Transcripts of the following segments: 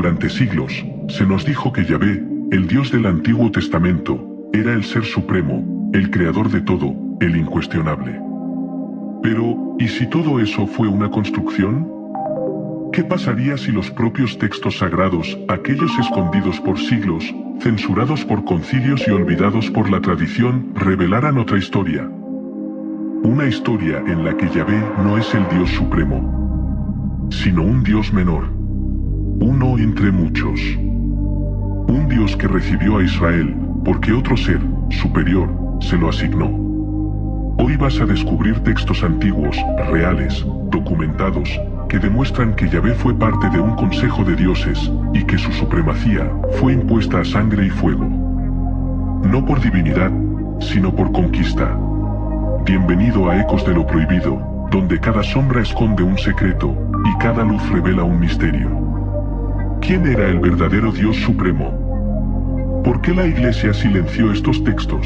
Durante siglos, se nos dijo que Yahvé, el Dios del Antiguo Testamento, era el Ser Supremo, el Creador de todo, el incuestionable. Pero, ¿y si todo eso fue una construcción? ¿Qué pasaría si los propios textos sagrados, aquellos escondidos por siglos, censurados por concilios y olvidados por la tradición, revelaran otra historia? Una historia en la que Yahvé no es el Dios supremo, sino un Dios menor, uno entre muchos. Un Dios que recibió a Israel, porque otro ser, superior, se lo asignó. Hoy vas a descubrir textos antiguos, reales, documentados, que demuestran que Yahvé fue parte de un consejo de dioses, y que su supremacía fue impuesta a sangre y fuego. No por divinidad, sino por conquista. Bienvenido a Ecos de lo Prohibido, donde cada sombra esconde un secreto, y cada luz revela un misterio. ¿Quién era el verdadero Dios supremo? ¿Por qué la Iglesia silenció estos textos?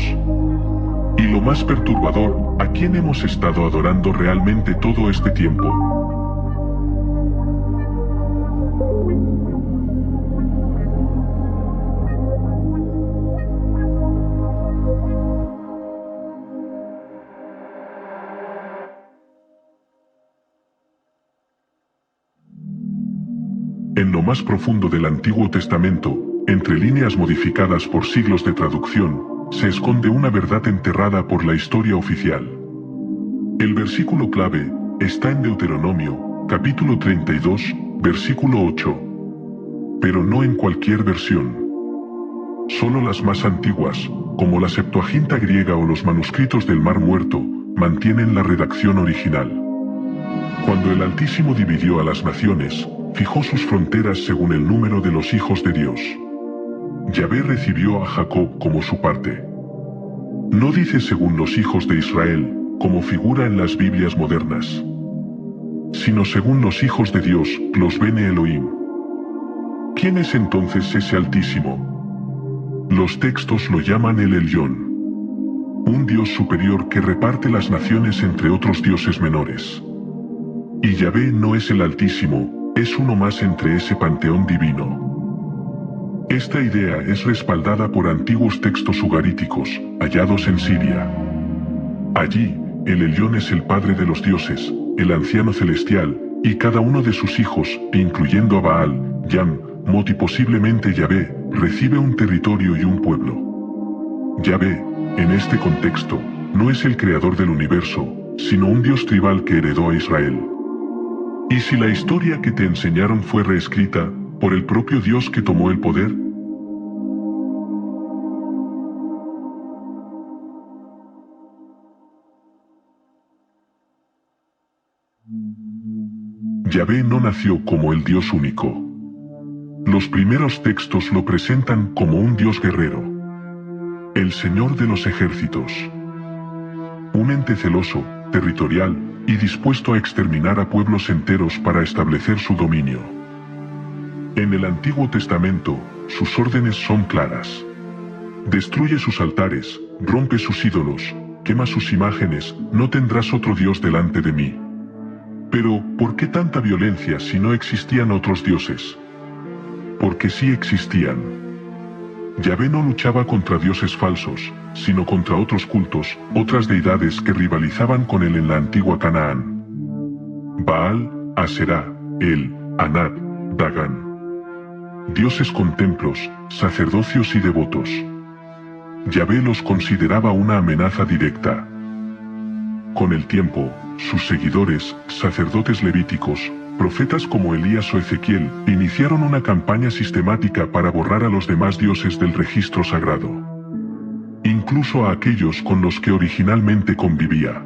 Y lo más perturbador, ¿a quién hemos estado adorando realmente todo este tiempo? En lo más profundo del Antiguo Testamento, entre líneas modificadas por siglos de traducción, se esconde una verdad enterrada por la historia oficial. El versículo clave está en Deuteronomio, capítulo 32, versículo 8. Pero no en cualquier versión. Solo las más antiguas, como la Septuaginta griega o los manuscritos del Mar Muerto, mantienen la redacción original. Cuando el Altísimo dividió a las naciones, fijó sus fronteras según el número de los hijos de Dios. Yahvé recibió a Jacob como su parte. No dice según los hijos de Israel, como figura en las Biblias modernas, sino según los hijos de Dios, los Bene Elohim. ¿Quién es entonces ese Altísimo? Los textos lo llaman el Elyon, un Dios superior que reparte las naciones entre otros dioses menores. Y Yahvé no es el Altísimo, es uno más entre ese panteón divino. Esta idea es respaldada por antiguos textos ugaríticos, hallados en Siria. Allí, el Elyon es el padre de los dioses, el anciano celestial, y cada uno de sus hijos, incluyendo a Baal, Yam, Mot y posiblemente Yahvé, recibe un territorio y un pueblo. Yahvé, en este contexto, no es el creador del universo, sino un dios tribal que heredó a Israel. ¿Y si la historia que te enseñaron fue reescrita por el propio Dios que tomó el poder? Yahvé no nació como el Dios único. Los primeros textos lo presentan como un Dios guerrero, el Señor de los ejércitos, un ente celoso, territorial, y dispuesto a exterminar a pueblos enteros para establecer su dominio. En el Antiguo Testamento, sus órdenes son claras. Destruye sus altares, rompe sus ídolos, quema sus imágenes, no tendrás otro Dios delante de mí. Pero, ¿por qué tanta violencia si no existían otros dioses? Porque sí existían. Yahvé no luchaba contra dioses falsos, sino contra otros cultos, otras deidades que rivalizaban con él en la antigua Canaán. Baal, Aserá, El, Anat, Dagán. Dioses con templos, sacerdocios y devotos. Yahvé los consideraba una amenaza directa. Con el tiempo, sus seguidores, sacerdotes levíticos, profetas como Elías o Ezequiel, iniciaron una campaña sistemática para borrar a los demás dioses del registro sagrado, incluso a aquellos con los que originalmente convivía.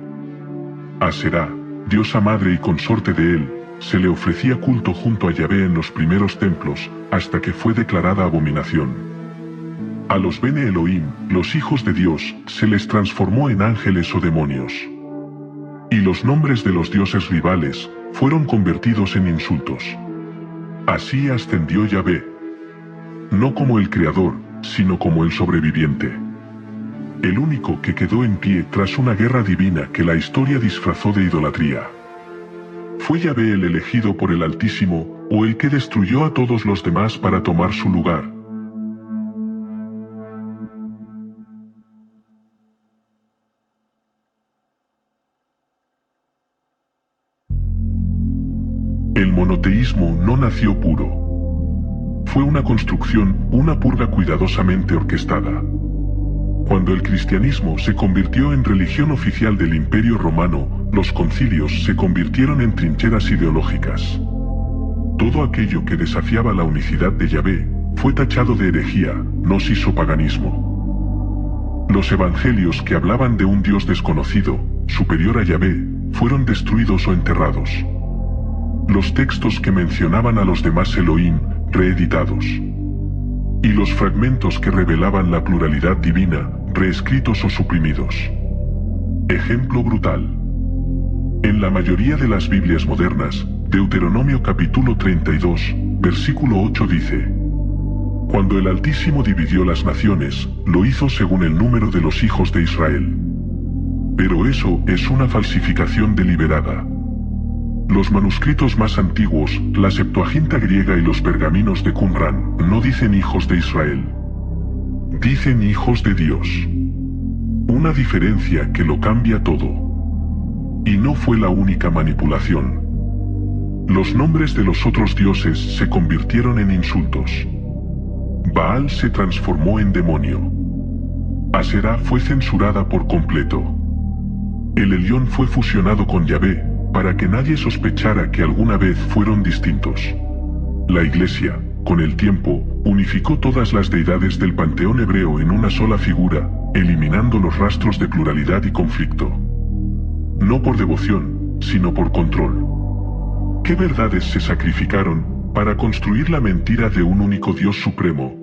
Aserá, diosa madre y consorte de él, se le ofrecía culto junto a Yahvé en los primeros templos, hasta que fue declarada abominación. A los Bene Elohim, los hijos de Dios, se les transformó en ángeles o demonios. Y los nombres de los dioses rivales fueron convertidos en insultos. Así ascendió Yahvé, no como el creador, sino como el sobreviviente. El único que quedó en pie tras una guerra divina que la historia disfrazó de idolatría. Fue Yahvé el elegido por el Altísimo, o el que destruyó a todos los demás para tomar su lugar. El monoteísmo no nació puro. Fue una construcción, una purga cuidadosamente orquestada. Cuando el cristianismo se convirtió en religión oficial del Imperio Romano, los concilios se convirtieron en trincheras ideológicas. Todo aquello que desafiaba la unicidad de Yahvé fue tachado de herejía, gnosis o paganismo. Los evangelios que hablaban de un Dios desconocido, superior a Yahvé, fueron destruidos o enterrados. Los textos que mencionaban a los demás Elohim, reeditados. Y los fragmentos que revelaban la pluralidad divina, reescritos o suprimidos. Ejemplo brutal. En la mayoría de las Biblias modernas, Deuteronomio capítulo 32, versículo 8 dice: Cuando el Altísimo dividió las naciones, lo hizo según el número de los hijos de Israel. Pero eso es una falsificación deliberada. Los manuscritos más antiguos, la Septuaginta griega y los pergaminos de Qumran, no dicen hijos de Israel. Dicen hijos de Dios. Una diferencia que lo cambia todo. Y no fue la única manipulación. Los nombres de los otros dioses se convirtieron en insultos. Baal se transformó en demonio. Aserá fue censurada por completo. El Elión fue fusionado con Yahvé, para que nadie sospechara que alguna vez fueron distintos. La Iglesia, con el tiempo, unificó todas las deidades del panteón hebreo en una sola figura, eliminando los rastros de pluralidad y conflicto. No por devoción, sino por control. ¿Qué verdades se sacrificaron para construir la mentira de un único Dios supremo?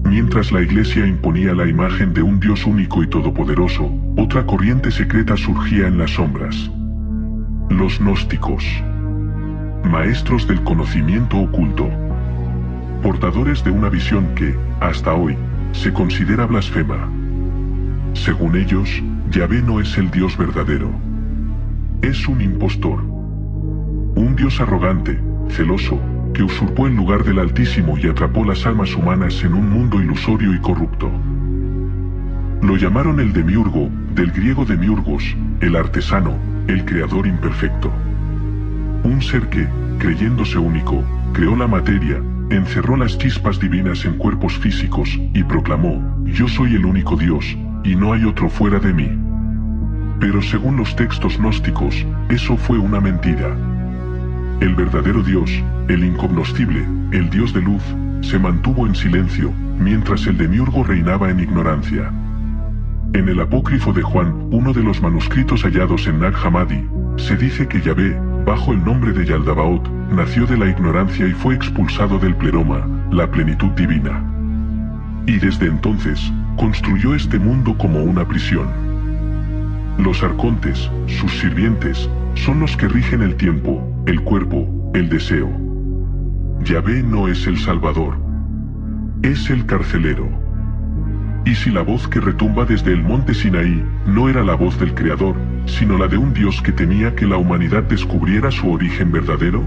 Mientras la Iglesia imponía la imagen de un Dios único y todopoderoso, otra corriente secreta surgía en las sombras. Los gnósticos. Maestros del conocimiento oculto. Portadores de una visión que, hasta hoy, se considera blasfema. Según ellos, Yahvé no es el Dios verdadero. Es un impostor. Un Dios arrogante, celoso, que usurpó el lugar del Altísimo y atrapó las almas humanas en un mundo ilusorio y corrupto. Lo llamaron el demiurgo, del griego demiurgos, el artesano, el creador imperfecto. Un ser que, creyéndose único, creó la materia, encerró las chispas divinas en cuerpos físicos y proclamó: Yo soy el único Dios, y no hay otro fuera de mí. Pero según los textos gnósticos, eso fue una mentira. El verdadero Dios, el incognoscible, el Dios de luz, se mantuvo en silencio, mientras el demiurgo reinaba en ignorancia. En el apócrifo de Juan, uno de los manuscritos hallados en Nag Hammadi, se dice que Yahvé, bajo el nombre de Yaldabaoth, nació de la ignorancia y fue expulsado del pleroma, la plenitud divina. Y desde entonces, construyó este mundo como una prisión. Los arcontes, sus sirvientes, son los que rigen el tiempo, el cuerpo, el deseo. Yahvé no es el Salvador. Es el carcelero. Y si la voz que retumba desde el monte Sinaí no era la voz del Creador, sino la de un Dios que temía que la humanidad descubriera su origen verdadero?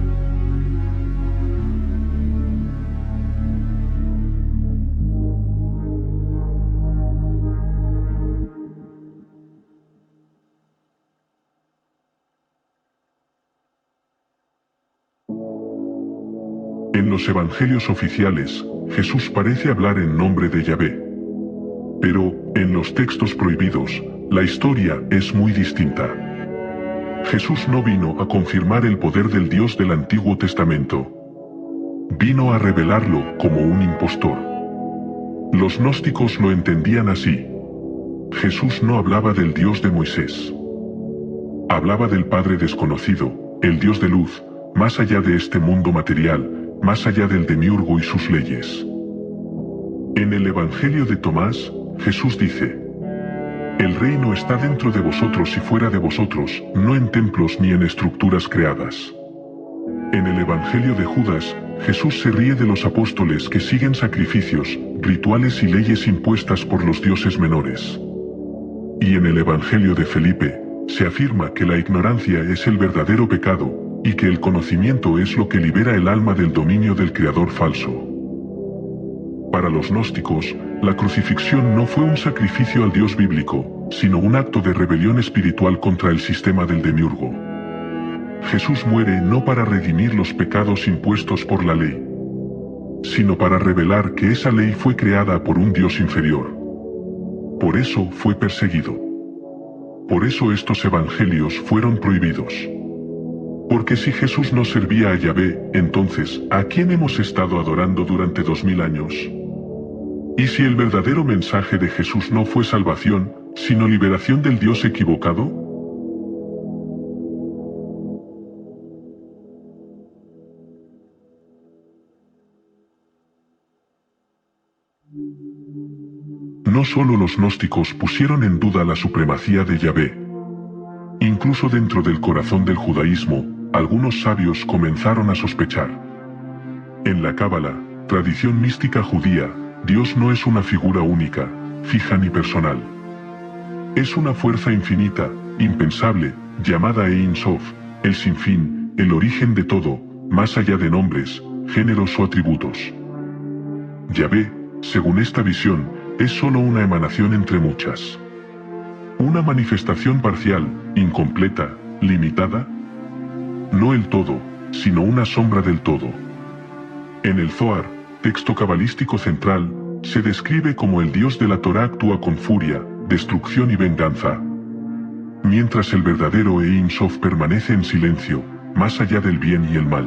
En los evangelios oficiales, Jesús parece hablar en nombre de Yahvé. Pero, en los textos prohibidos, la historia es muy distinta. Jesús no vino a confirmar el poder del Dios del Antiguo Testamento. Vino a revelarlo como un impostor. Los gnósticos lo entendían así. Jesús no hablaba del Dios de Moisés. Hablaba del Padre desconocido, el Dios de luz, más allá de este mundo material, más allá del demiurgo y sus leyes. En el Evangelio de Tomás, Jesús dice: El reino está dentro de vosotros y fuera de vosotros, no en templos ni en estructuras creadas. En el Evangelio de Judas, Jesús se ríe de los apóstoles que siguen sacrificios, rituales y leyes impuestas por los dioses menores. Y en el Evangelio de Felipe, se afirma que la ignorancia es el verdadero pecado, y que el conocimiento es lo que libera el alma del dominio del creador falso. Para los gnósticos, la crucifixión no fue un sacrificio al Dios bíblico, sino un acto de rebelión espiritual contra el sistema del demiurgo. Jesús muere no para redimir los pecados impuestos por la ley, sino para revelar que esa ley fue creada por un Dios inferior. Por eso fue perseguido. Por eso estos evangelios fueron prohibidos. Porque si Jesús no servía a Yahvé, entonces, ¿a quién hemos estado adorando durante 2000 años? ¿Y si el verdadero mensaje de Jesús no fue salvación, sino liberación del Dios equivocado? No solo los gnósticos pusieron en duda la supremacía de Yahvé. Incluso dentro del corazón del judaísmo, algunos sabios comenzaron a sospechar. En la Cábala, tradición mística judía, Dios no es una figura única, fija ni personal. Es una fuerza infinita, impensable, llamada Ein Sof, el sinfín, el origen de todo, más allá de nombres, géneros o atributos. Yahvé, según esta visión, es solo una emanación entre muchas. Una manifestación parcial, incompleta, limitada. No el todo, sino una sombra del todo. En el Zohar, texto cabalístico central, se describe como el Dios de la Torá actúa con furia, destrucción y venganza. Mientras el verdadero Ein Sof permanece en silencio, más allá del bien y el mal.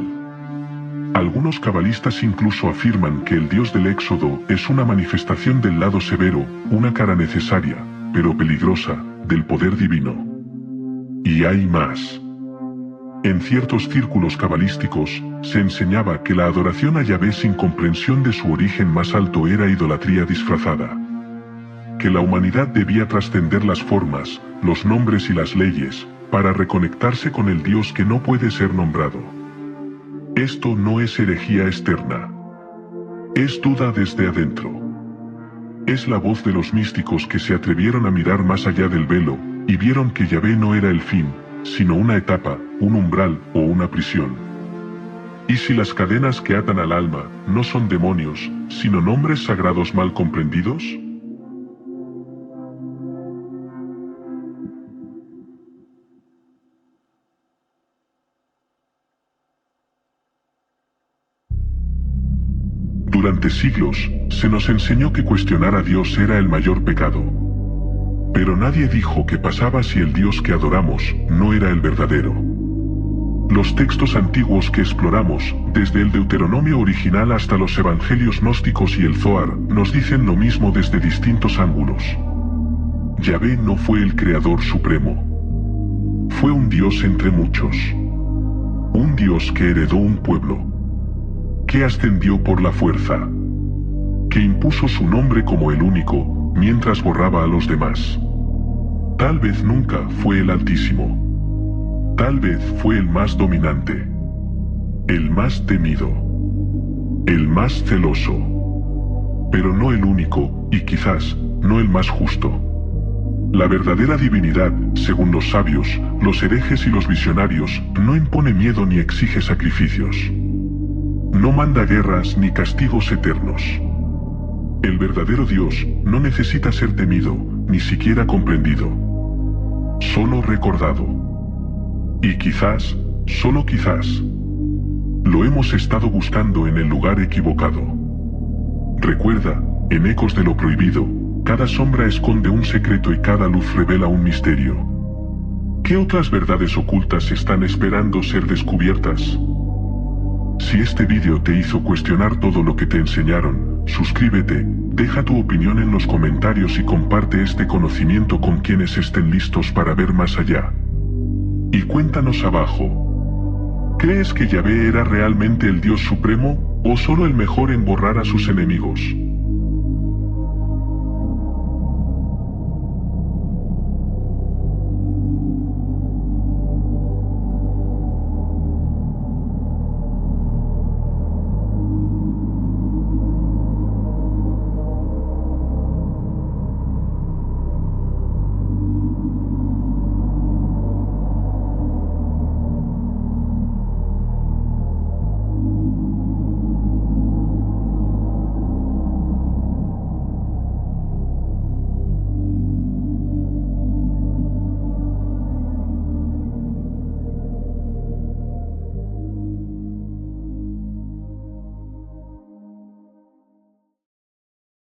Algunos cabalistas incluso afirman que el Dios del Éxodo es una manifestación del lado severo, una cara necesaria, pero peligrosa, del poder divino. Y hay más. En ciertos círculos cabalísticos, se enseñaba que la adoración a Yahvé sin comprensión de su origen más alto era idolatría disfrazada. Que la humanidad debía trascender las formas, los nombres y las leyes, para reconectarse con el Dios que no puede ser nombrado. Esto no es herejía externa. Es duda desde adentro. Es la voz de los místicos que se atrevieron a mirar más allá del velo, y vieron que Yahvé no era el fin, sino una etapa, un umbral o una prisión. Y si las cadenas que atan al alma no son demonios, sino nombres sagrados mal comprendidos? Durante siglos, se nos enseñó que cuestionar a Dios era el mayor pecado. Pero nadie dijo qué pasaba si el Dios que adoramos no era el verdadero. Los textos antiguos que exploramos, desde el Deuteronomio original hasta los evangelios gnósticos y el Zohar, nos dicen lo mismo desde distintos ángulos. Yahvé no fue el creador supremo. Fue un Dios entre muchos. Un Dios que heredó un pueblo. Que ascendió por la fuerza. Que impuso su nombre como el único, mientras borraba a los demás. Tal vez nunca fue el Altísimo. Tal vez fue el más dominante. El más temido. El más celoso. Pero no el único, y quizás, no el más justo. La verdadera divinidad, según los sabios, los herejes y los visionarios, no impone miedo ni exige sacrificios. No manda guerras ni castigos eternos. El verdadero Dios no necesita ser temido, ni siquiera comprendido. Solo recordado. Y quizás, solo quizás, lo hemos estado buscando en el lugar equivocado. Recuerda, en Ecos de lo Prohibido, cada sombra esconde un secreto y cada luz revela un misterio. ¿Qué otras verdades ocultas están esperando ser descubiertas? Si este vídeo te hizo cuestionar todo lo que te enseñaron, suscríbete, deja tu opinión en los comentarios y comparte este conocimiento con quienes estén listos para ver más allá. Y cuéntanos abajo. ¿Crees que Yahvé era realmente el Dios supremo, o solo el mejor en borrar a sus enemigos?